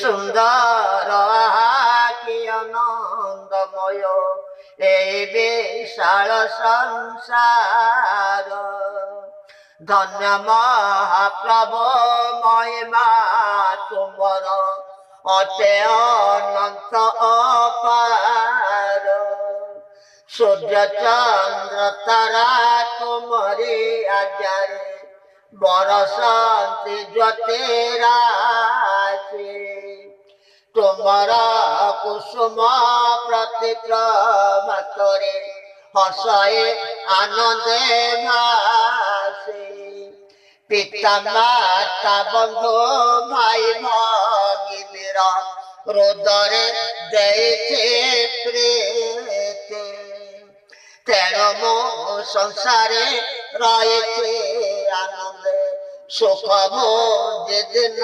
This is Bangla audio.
সুন্দর কি আনন্দময় এই বিশাল সংসার। ধন্য মহাপ্রভু মহিমা তুমর অতে অনন্ত অপার। সূর্য চন্দ্র তারা তুমরি আজারে বরসন্তি জ্যোতিরাশি। তুমর কুসুম প্রতিক্রমতরে হসয়ে আনন্দে ভাসে। পিতা মাতা বন্ধু ভাই ভগিনীরা হৃদয়ে দেইছে প্রীতি। তেরো সংসারে রয়েছে আনন্দে সুখ যেদিন